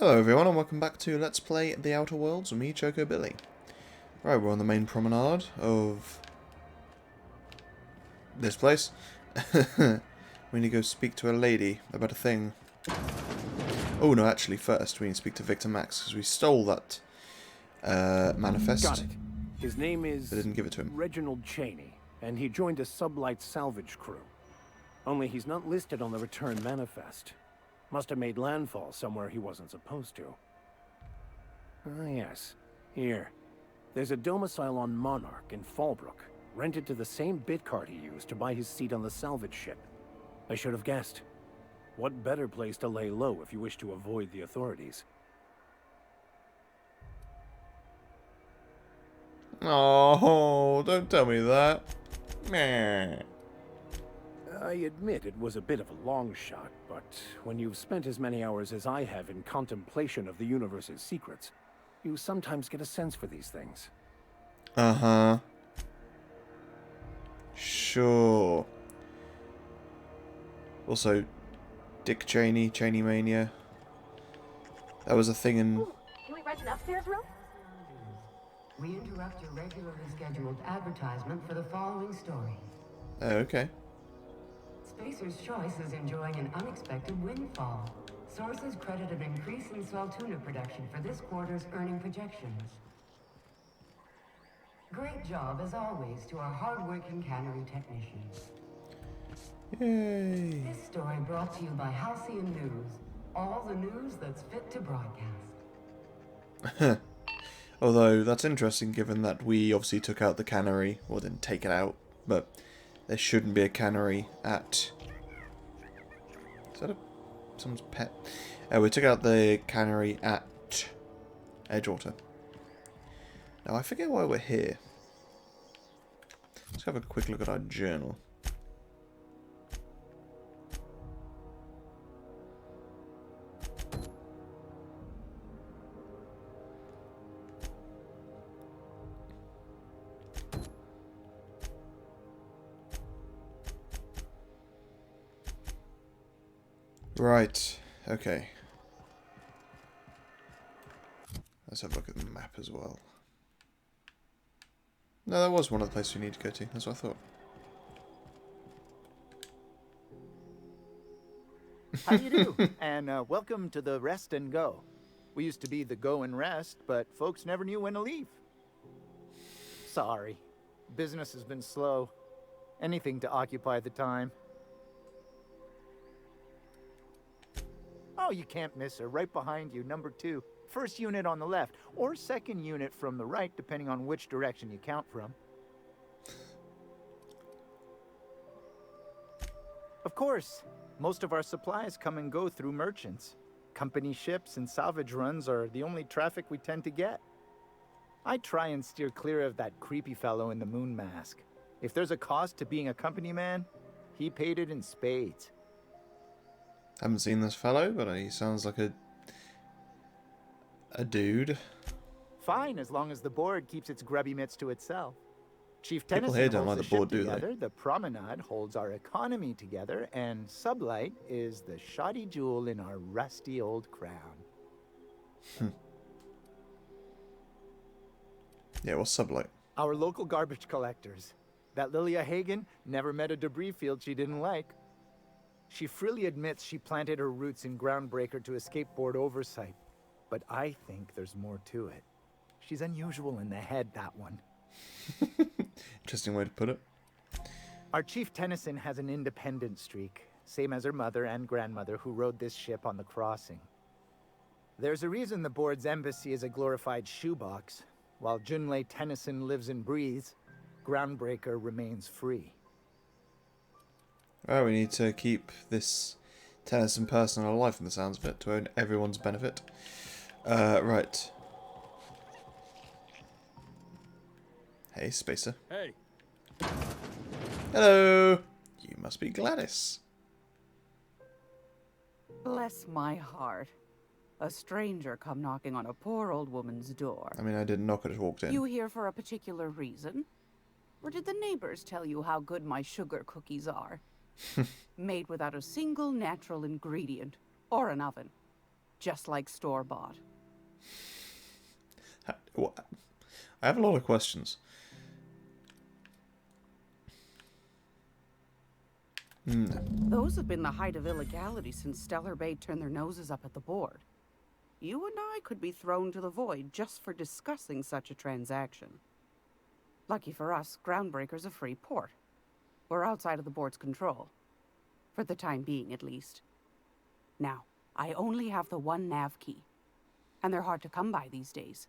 Hello everyone and welcome back to Let's Play The Outer Worlds with me, Choco Billy. Right, we're on the main promenade of this place. We need to go speak to a lady about a thing. Oh no, actually first we need to speak to Victor Max because we stole that manifest. Got it. His name is They didn't give it to him. Reginald Cheney, and he joined a sublight salvage crew. Only he's not listed on the return manifest. Must have made landfall somewhere he wasn't supposed to. Ah, yes. Here. There's a domicile on Monarch in Fallbrook, rented to the same bit card he used to buy his seat on the salvage ship. I should have guessed. What better place to lay low if you wish to avoid the authorities? Oh, don't tell me that. Meh. I admit it was a bit of a long shot, but when you've spent as many hours as I have in contemplation of the universe's secrets, you sometimes get a sense for these things. Uh-huh. Sure. Also, Dick Cheney, Cheney Mania. That was a thing in... Ooh, can we rent an upstairs room? We interrupt your regularly scheduled advertisement for the following story. Oh, okay. Spacer's Choice is enjoying an unexpected windfall. Sources credit an increase in swell tuna production for this quarter's earning projections. Great job, as always, to our hard-working cannery technicians. Yay. This story brought to you by Halcyon News. All the news that's fit to broadcast. Although, that's interesting given that we obviously took out the cannery. Well, didn't take it out, but there shouldn't be a cannery at... Is that someone's pet? We took out the cannery at Edgewater. Now, I forget why we're here. Let's have a quick look at our journal. Right, okay. Let's have a look at the map as well. No, that was one of the places we need to go to. That's what I thought. How do you do? And welcome to the Rest and Go. We used to be the Go and Rest, but folks never knew when to leave. Sorry. Business has been slow. Anything to occupy the time. Oh, you can't miss her. Right behind you, number 2. First unit on the left, or second unit from the right, depending on which direction you count from. Of course, most of our supplies come and go through merchants. Company ships and salvage runs are the only traffic we tend to get. I try and steer clear of that creepy fellow in the moon mask. If there's a cost to being a company man, he paid it in spades. Haven't seen this fellow, but he sounds like a dude. Fine, as long as the board keeps its grubby mitts to itself. Chief People Tennyson here don't holds like the ship board, do they? together, the promenade holds our economy together, and Sublight is the shoddy jewel in our rusty old crown. Yeah, what's Sublight? Our local garbage collectors. That Lilia Hagen never met a debris field she didn't like. She freely admits she planted her roots in Groundbreaker to escape board oversight. But I think there's more to it. She's unusual in the head, that one. Interesting way to put it. Our Chief Tennyson has an independent streak, same as her mother and grandmother who rode this ship on the crossing. There's a reason the board's embassy is a glorified shoebox. While Junlei Tennyson lives and breathes, Groundbreaker remains free. Well, we need to keep this Tennyson person alive from the sounds of it, to everyone's benefit. Right. Hey, Spacer. Hey. Hello! You must be Gladys. Bless my heart. A stranger come knocking on a poor old woman's door. I mean, I didn't knock, I just walked in. You here for a particular reason? Or did the neighbors tell you how good my sugar cookies are? Made without a single natural ingredient, or an oven. just like store-bought. I have a lot of questions. Those have been the height of illegality since Stellar Bay turned their noses up at the board. You and I could be thrown to the void just for discussing such a transaction. Lucky for us, Groundbreaker's a free port. We're outside of the board's control. For the time being, at least. Now, I only have the one nav key. And they're hard to come by these days.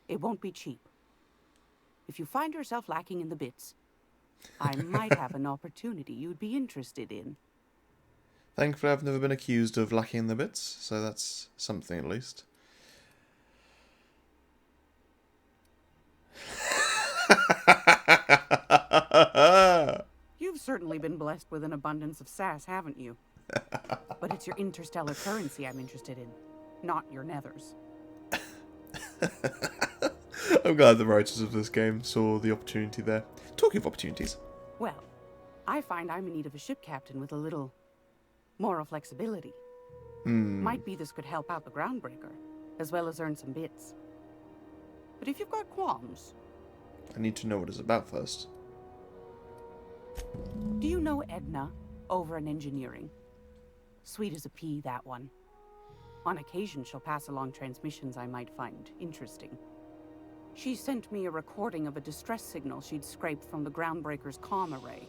It won't be cheap. If you find yourself lacking in the bits, I might have an opportunity you'd be interested in. Thankfully, I've never been accused of lacking in the bits, so that's something at least. You've certainly been blessed with an abundance of sass, haven't you? But it's your interstellar currency I'm interested in, not your nethers. I'm glad the writers of this game saw the opportunity there. Talking of opportunities. Well, I find I'm in need of a ship captain with a little moral flexibility. Might be this could help out the Groundbreaker, as well as earn some bits. But if you've got qualms... I need to know what it's about first. Do you know Edna, over in engineering? Sweet as a pea, that one. On occasion, she'll pass along transmissions I might find interesting. She sent me a recording of a distress signal she'd scraped from the Groundbreaker's comm array.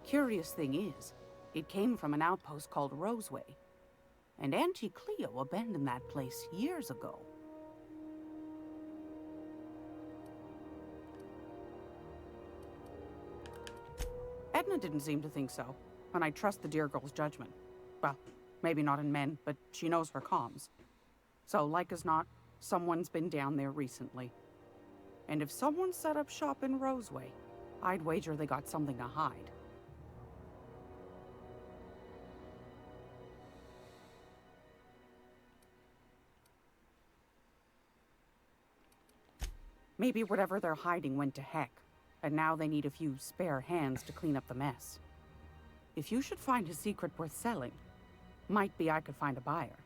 Curious thing is, it came from an outpost called Roseway. And Auntie Cleo abandoned that place years ago. Edna didn't seem to think so, and I trust the dear girl's judgment. Well, maybe not in men, but she knows her comms. So, like as not, someone's been down there recently. And if someone set up shop in Roseway, I'd wager they got something to hide. Maybe whatever they're hiding went to heck, and now they need a few spare hands to clean up the mess. If you should find a secret worth selling, might be I could find a buyer.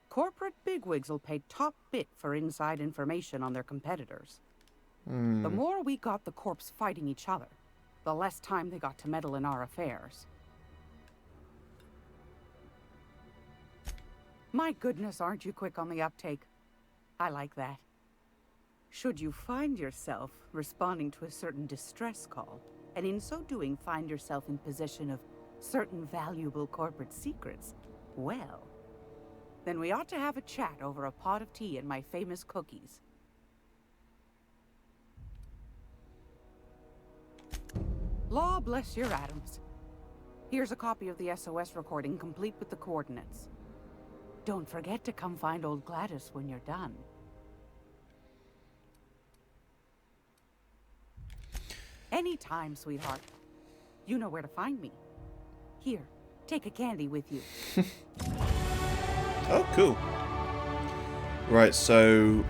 Corporate bigwigs will pay top bit for inside information on their competitors. The more we got the corps fighting each other, the less time they got to meddle in our affairs. My goodness, aren't you quick on the uptake? I like that. Should you find yourself responding to a certain distress call, and in so doing find yourself in possession of certain valuable corporate secrets, well, then we ought to have a chat over a pot of tea and my famous cookies. Law bless your atoms. Here's a copy of the SOS recording complete with the coordinates. Don't forget to come find old Gladys when you're done. Anytime, sweetheart. You know where to find me. Here, take a candy with you. Oh, cool. Right, so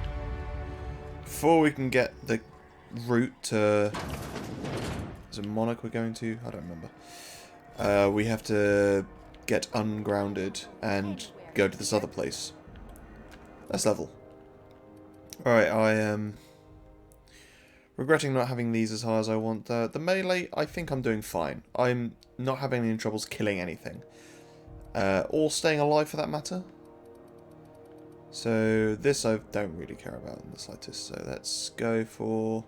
before we can get the route to... Is it Monarch we're going to? I don't remember. We have to get ungrounded and go to this other place. That's level. Alright, I am regretting not having these as high as I want. The melee, I think I'm doing fine. I'm not having any troubles killing anything. Or staying alive for that matter. So this I don't really care about in the slightest. So let's go for...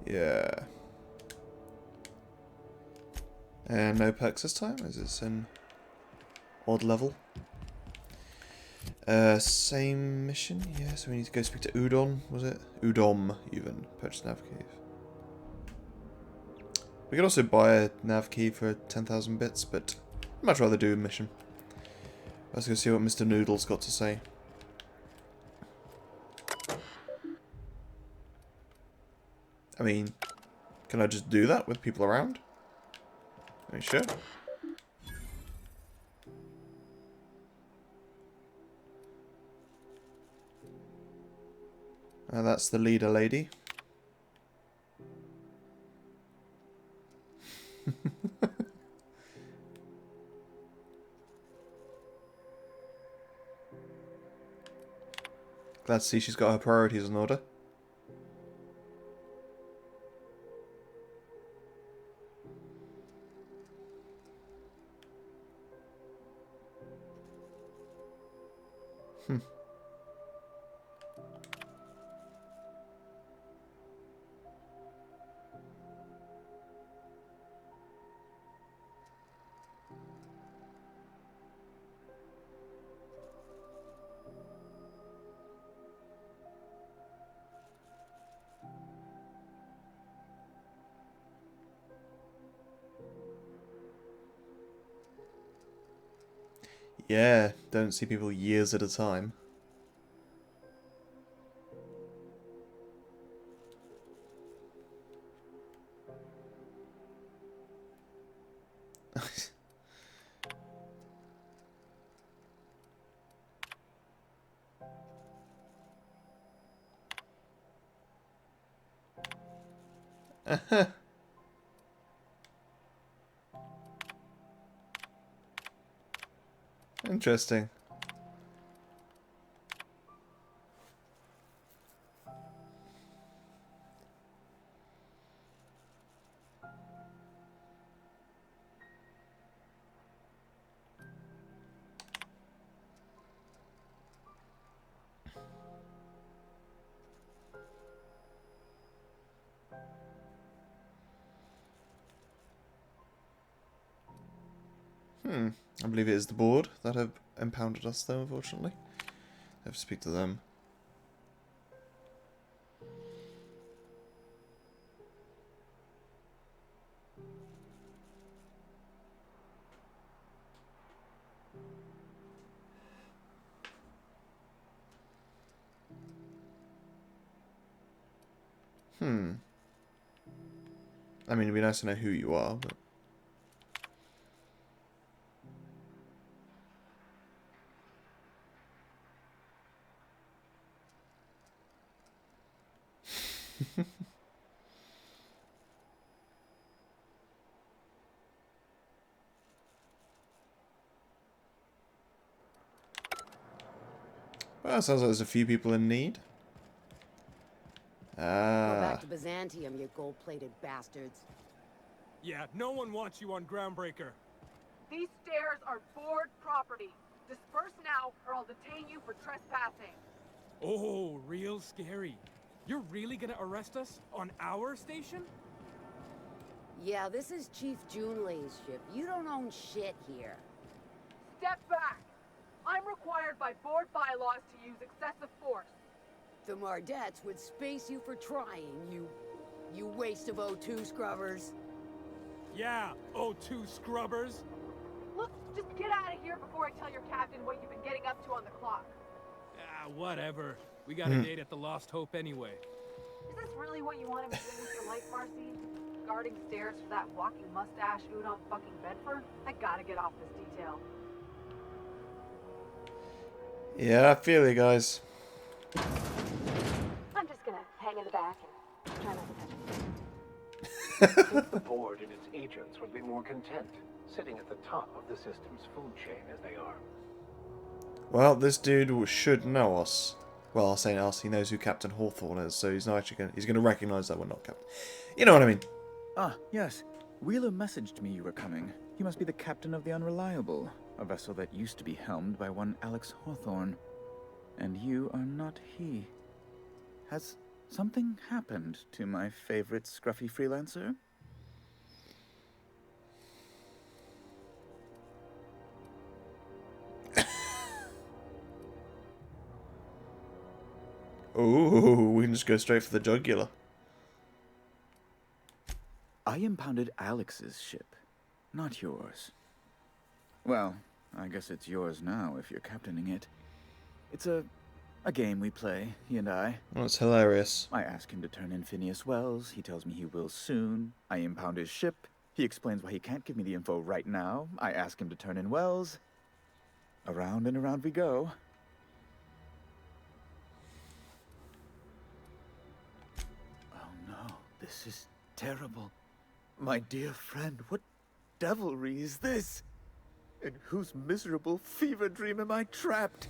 Yeah. And no perks this time, as it's an odd level. Same mission, yeah, so we need to go speak to Udon, was it? Udom, even. Purchase nav key. We could also buy a nav key for 10,000 bits, but I'd much rather do a mission. Let's go see what Mr. Noodle's got to say. I mean, can I just do that with people around? Are you sure? That's the leader lady. Glad to see she's got her priorities in order. Yeah, don't see people years at a time. Interesting. I believe it is the board that have impounded us, though, unfortunately. I have to speak to them. I mean, it'd be nice to know who you are, but... Well, sounds like there's a few people in need. Go Ah. back to Byzantium, you gold-plated bastards. Yeah, no one wants you on Groundbreaker. These stairs are board property. Disperse now, or I'll detain you for trespassing. Oh, real scary. You're really gonna arrest us on our station? Yeah, this is Chief Junlei's ship. You don't own shit here. Step back. I'm required by board bylaws to use excessive force. The Mardettes would space you for trying, you waste of O2 scrubbers. Yeah, O2 scrubbers. Look, just get out of here before I tell your captain what you've been getting up to on the clock. Ah, whatever. We got a date at the Lost Hope anyway. Is this really what you want to be doing with your life, Marcy? Guarding stairs for that walking mustache Udon fucking Bedford? I gotta get off this detail. Yeah, I feel you guys. I'm just gonna hang in the back and try not to touch anything. The board and its agents would be more content, sitting at the top of the system's food chain as they are. Well, this dude should know us. Well, I'll say us, he knows who Captain Hawthorne is, so he's not actually gonna... He's gonna recognise that we're not Captain. You know what I mean? Ah, yes. Wheeler messaged me you were coming. He must be the captain of the Unreliable, a vessel that used to be helmed by one Alex Hawthorne. And you are not he. Has something happened to my favorite scruffy freelancer? Ooh, we can just go straight for the jugular. I impounded Alex's ship, not yours. Well, I guess it's yours now if you're captaining it. It's a game we play, he and I. Well, it's hilarious. I ask him to turn in Phineas Wells. He tells me he will soon. I impound his ship. He explains why he can't give me the info right now. I ask him to turn in Wells. Around and around we go. This is terrible. My dear friend, what devilry is this? In whose miserable fever dream am I trapped?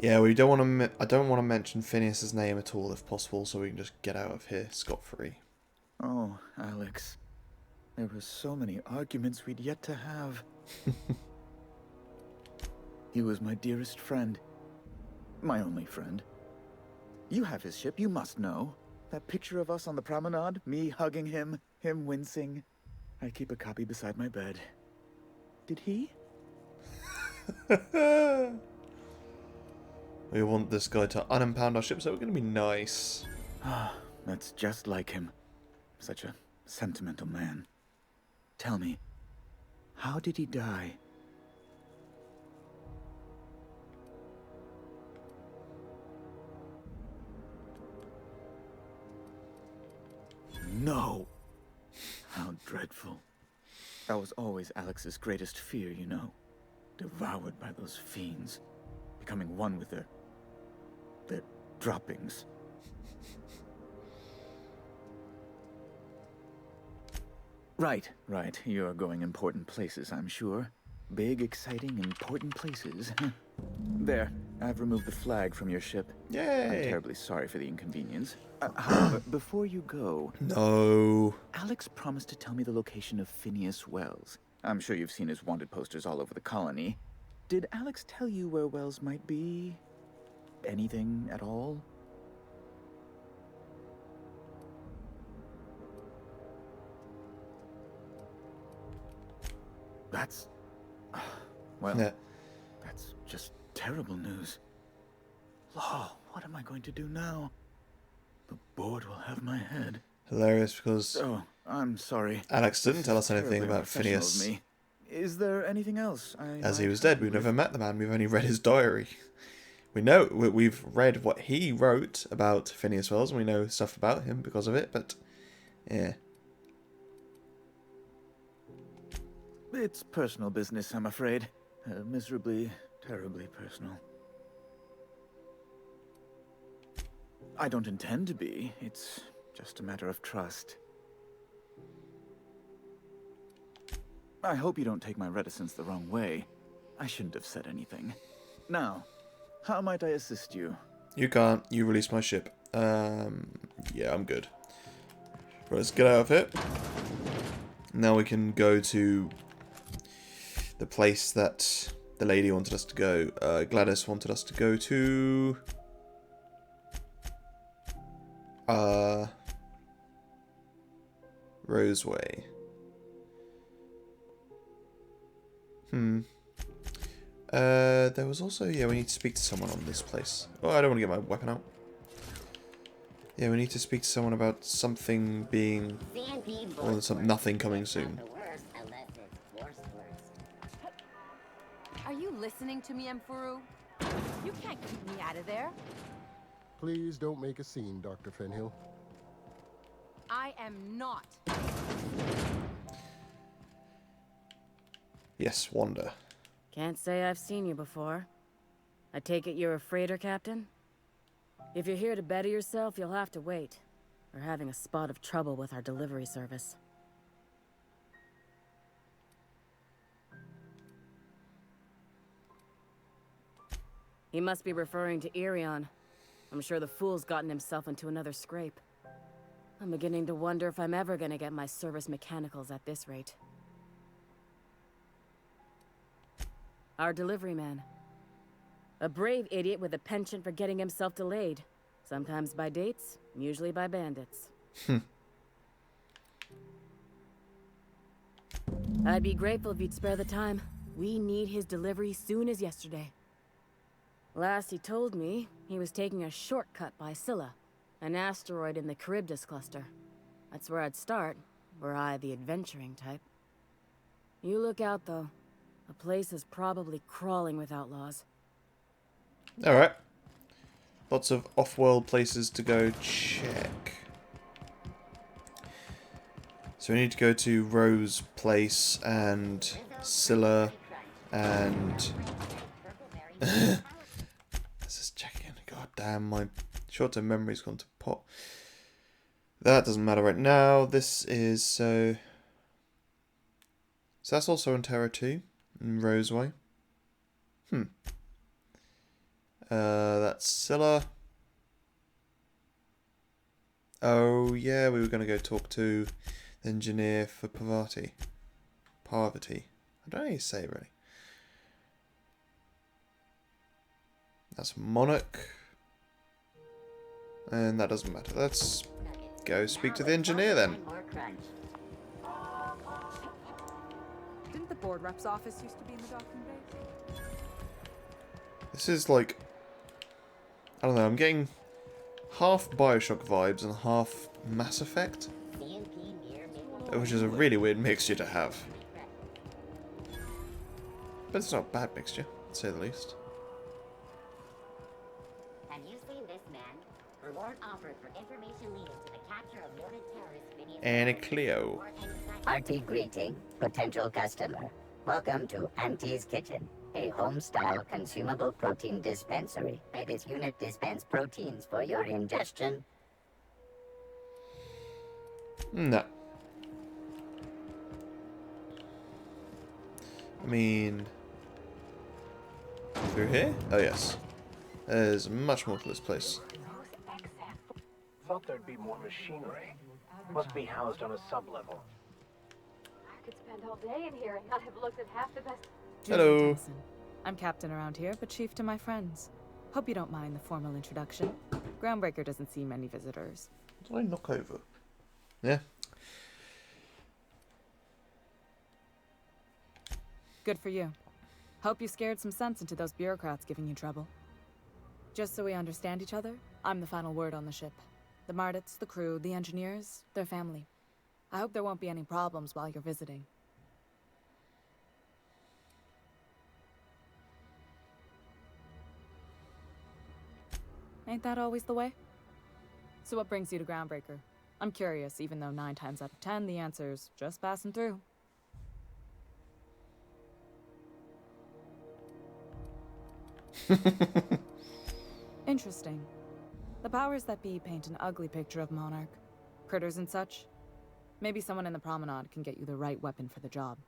Yeah, we don't want to. I don't want to mention Phineas's name at all, if possible, so we can just get out of here scot-free. Oh, Alex. There were so many arguments we'd yet to have. He was my dearest friend. My only friend. You have his ship, you must know. That picture of us on the promenade, me hugging him, him wincing. I keep a copy beside my bed. Did he? We want this guy to unimpound our ship, so we're going to be nice. Ah, that's just like him. Such a sentimental man. Tell me, how did he die? No! How dreadful. That was always Alex's greatest fear, you know. Devoured by those fiends. Becoming one with their droppings. Right. You're going important places, I'm sure. Big, exciting, important places. There, I've removed the flag from your ship. Yay! I'm terribly sorry for the inconvenience. However, before you go... No. Alex promised to tell me the location of Phineas Wells. I'm sure you've seen his wanted posters all over the colony. Did Alex tell you where Wells might be? Anything at all? That's... Well, Yeah. that's just terrible news. Law, what am I going to do now? The board will have my head. Hilarious, because Oh, I'm sorry. Alex didn't tell us anything Terribly about unprofessional of Phineas. me. Is there anything else As he might was help dead. you We've with? never met the man. We've only read his diary. We know, we've read what he wrote about Phineas Wells, and we know stuff about him because of it, but yeah. It's personal business, I'm afraid. Miserably, terribly personal. I don't intend to be. It's just a matter of trust. I hope you don't take my reticence the wrong way. I shouldn't have said anything. Now, how might I assist you? You can't. You released my ship. Yeah, I'm good. Right, let's get out of here. Now we can go to the place that the lady wanted us to go. Gladys wanted us to go to... Roseway. There was also... Yeah, we need to speak to someone on this place. Oh, I don't want to get my weapon out. Yeah, we need to speak to someone about something being... Or nothing coming soon. Are you listening to me, Emfuru? You can't keep me out of there. Please don't make a scene, Dr. Fenhill. I am not. Yes, Wanda. Can't say I've seen you before. I take it you're a freighter captain? If you're here to better yourself, you'll have to wait. We're having a spot of trouble with our delivery service. He must be referring to Irion. I'm sure the fool's gotten himself into another scrape. I'm beginning to wonder if I'm ever gonna get my service mechanicals at this rate. Our delivery man. A brave idiot with a penchant for getting himself delayed. Sometimes by dates, usually by bandits. I'd be grateful if you'd spare the time. We need his delivery soon as yesterday. Last he told me, he was taking a shortcut by Scylla, an asteroid in the Charybdis cluster. That's where I'd start, were I the adventuring type. You look out, though. The place is probably crawling with outlaws. Alright. Lots of off-world places to go check. So we need to go to Rose Place and Scylla and... This is checking. God Damn, my short-term memory's gone to pot. That doesn't matter right now. This is so... So that's also on Terra 2, in Roseway. That's Scylla. Oh, yeah, we were going to go talk to the engineer for Parvati. Parvati. I don't know how you say it, really. That's Monarch. And that doesn't matter. Let's go speak to the engineer then. Didn't the board rep's office used to be in the docking bay? This is like... I don't know, I'm getting half Bioshock vibes and half Mass Effect. Which is a really weird mixture to have. But it's not a bad mixture, to say the least. Have you seen this man? Reward offered for information leading to the capture of wanted terrorists. Annie Cleo. Hearty greeting, potential customer. Welcome to Auntie's Kitchen, a home-style consumable protein dispensary. May this unit dispense proteins for your ingestion? No. I mean... Through here? Oh yes. There's much more to this place. Thought there'd be more machinery. Must be housed on a sub-level. I could spend all day in here and not have looked at half the best. Hello. I'm captain around here, but chief to my friends. Hope you don't mind the formal introduction. Groundbreaker doesn't see many visitors. What did I knock over? Yeah. Good for you. Hope you scared some sense into those bureaucrats giving you trouble. Just so we understand each other, I'm the final word on the ship. The Mardits, the crew, the engineers, their family. I hope there won't be any problems while you're visiting. Ain't that always the way? So what brings you to Groundbreaker? I'm curious, even though 9 times out of 10 the answer's just passing through. Interesting. The powers that be paint an ugly picture of Monarch. Critters and such. Maybe someone in the promenade can get you the right weapon for the job.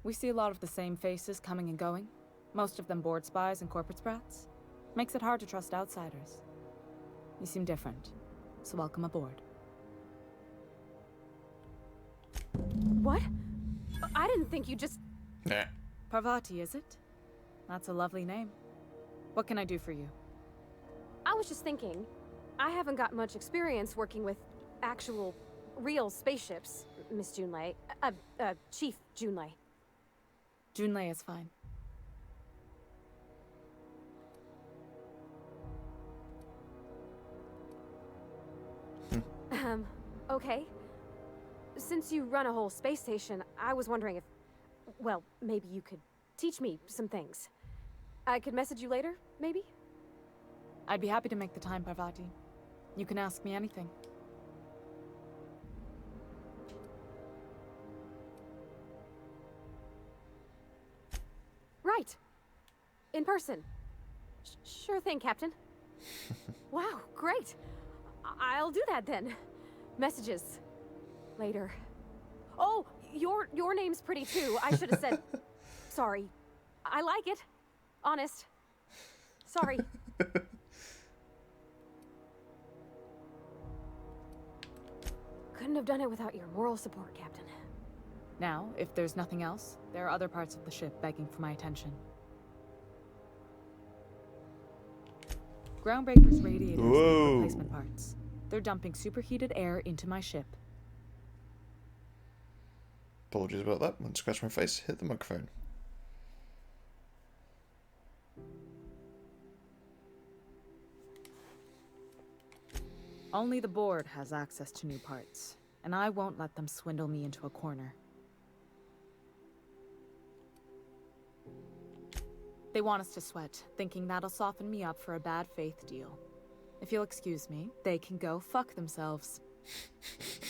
We see a lot of the same faces coming and going. Most of them board spies and corporate sprats. Makes it hard to trust outsiders. You seem different, so welcome aboard. What? I didn't think you just... Nah. Parvati, is it? That's a lovely name. What can I do for you? I was just thinking, I haven't got much experience working with actual, real spaceships, Miss Junlei. Chief Junlei. Junlei is fine. Okay. Since you run a whole space station, I was wondering if, well, maybe you could teach me some things. I could message you later, maybe? I'd be happy to make the time, Parvati. You can ask me anything. Right. In person. Sure thing, Captain. Wow, great. I'll do that then. Messages. Later. Oh, your name's pretty too. I should have said... Sorry. I like it. Honest. Sorry. Couldn't have done it without your moral support, Captain. Now, if there's nothing else, there are other parts of the ship begging for my attention. Groundbreaker's radiators need replacement parts. They're dumping superheated air into my ship. Apologies about that. Went to scratch my face, hit the microphone. Only the board has access to new parts, and I won't let them swindle me into a corner. They want us to sweat, thinking that'll soften me up for a bad faith deal. If you'll excuse me, they can go fuck themselves.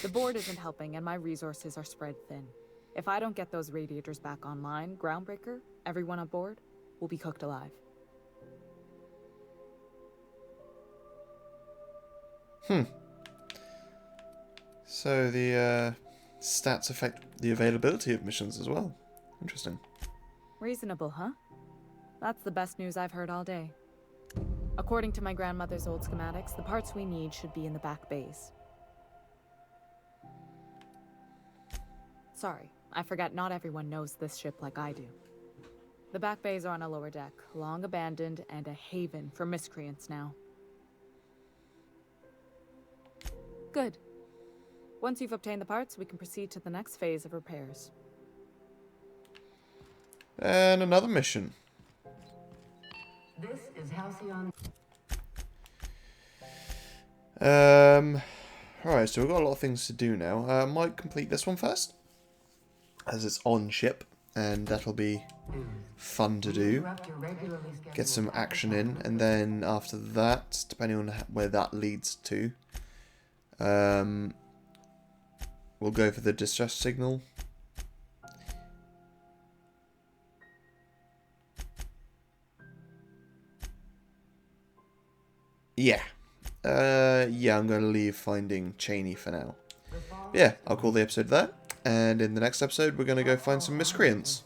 The board isn't helping, and my resources are spread thin. If I don't get those radiators back online, Groundbreaker, everyone aboard, will be cooked alive. So the stats affect the availability of missions as well. Interesting. Reasonable, huh? That's the best news I've heard all day. According to my grandmother's old schematics, the parts we need should be in the back bays. Sorry, I forgot not everyone knows this ship like I do. The back bays are on a lower deck, long abandoned and a haven for miscreants now. Good. Once you've obtained the parts, we can proceed to the next phase of repairs. And another mission. This is Halcyon. Alright, so we've got a lot of things to do now. I might complete this one first, as it's on ship, and that'll be fun to do. Get some action in, and then after that, depending on where that leads to, we'll go for the distress signal. Yeah. Yeah, I'm going to leave finding Cheney for now. Yeah, I'll call the episode there. And in the next episode, we're going to go find some miscreants.